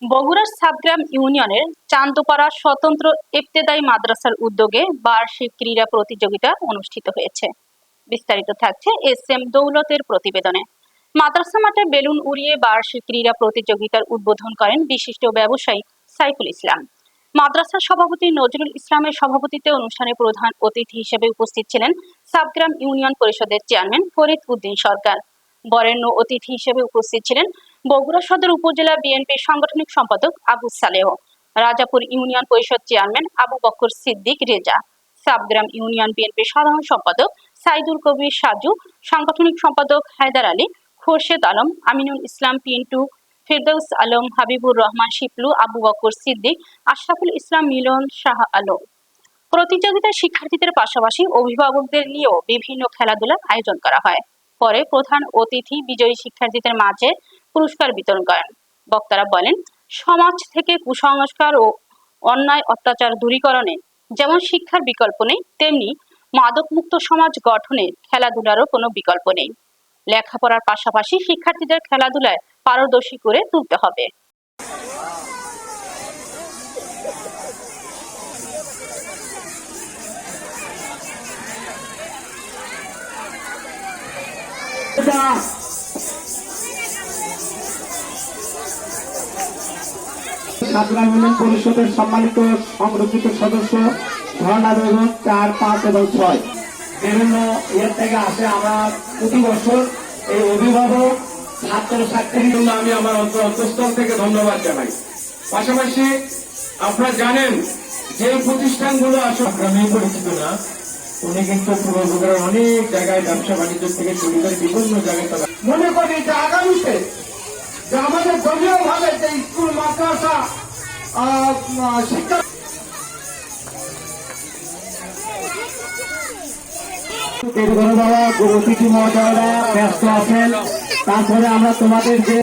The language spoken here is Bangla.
বগুড়ার সাবগ্রাম ইউনিয়নের চান্দপাড়া স্বতন্ত্র ইবতেদায়ী মাদ্রাসার উদ্যোগে বার্ষিক ক্রীড়া প্রতিযোগিতা অনুষ্ঠিত হয়েছে। বিস্তারিত থাকছে এস.এম. দৌলতের প্রতিবেদনে। মাদ্রাসা মাঠে বেলুন উড়িয়ে বার্ষিক ক্রীড়া প্রতিযোগিতার উদ্বোধন করেন বিশিষ্ট ব্যবসায়ী সাইফুল ইসলাম। মাদ্রাসার সভাপতি নজরুল ইসলামের সভাপতিত্বে অনুষ্ঠানে প্রধান অতিথি হিসেবে উপস্থিত ছিলেন সাবগ্রাম ইউনিয়ন পরিষদের চেয়ারম্যান ফরিদ উদ্দিন সরকার। বরেণ্য অতিথি হিসেবে উপস্থিত ছিলেন বগুড়া সদর উপজেলা বিএনপির সাংগঠনিক সম্পাদক আবু সালেহ, রাজাপুর ইউনিয়ন পরিষদ চেয়ারম্যান আবু বকর সিদ্দিক রেজা, সাবগ্রাম ইউনিয়ন বিএনপির সাধারণ সম্পাদক সাইদুল কবির সাজু, সাংগঠনিক সম্পাদক হায়দার আলী, খোরশেদ আলম, আমিনুল ইসলাম পিন্টু, ফেরদৌস আলম, হাবিবুর রহমান শিপলু, আবু বকর সিদ্দিক, আশরাফুল ইসলাম মিলন, শাহ আলম। প্রতিযোগিতায় শিক্ষার্থীদের পাশাপাশি অভিভাবকদের নিয়েও বিভিন্ন খেলাধুলার আয়োজন করা হয়। পরে প্রধান অতিথি বিজয়ী শিক্ষার্থীদের মাঝে পুরস্কার বিতরণ করেন। বক্তারা বলেন, সমাজ থেকে কুসংস্কার ও অন্যায় অত্যাচার দূরীকরণে যেমন শিক্ষার বিকল্প নেই, তেমনি মাদকমুক্ত সমাজ গঠনে খেলাধুলারও কোনো বিকল্প নেই। লেখাপড়ার পাশাপাশি শিক্ষার্থীদের খেলাধুলায় পারদর্শী করে তুলতে হবে। সাবগ্রাম ইউনিয়ন পরিষদের সম্মানিত সংরক্ষিত সদস্য ঝর্ণা বেগম 4, 5 এবং 6 বিভিন্ন ইয়ের থেকে আসে। আমরা প্রতি বছর এই অভিভাবক ছাত্র ছাত্রীর জন্য আমি আমার অন্তঃস্থল থেকে ধন্যবাদ জানাই। পাশাপাশি আপনারা জানেন যে প্রতিষ্ঠানগুলো আসলে আমি পরিচিত না, উনি কিন্তু পূর্ব বগুড়ার অনেক জায়গায় ব্যবসা বাণিজ্য থেকে শুরু করে বিভিন্ন জায়গায় তারা মনে করি যে আগামীতে যে আমাদের দলীয় ভাবে যে স্কুল মাদ্রাসা শিক্ষা অতিথি মহোদয়রা ব্যস্ত আছেন। তারপরে আমরা তোমাদের যে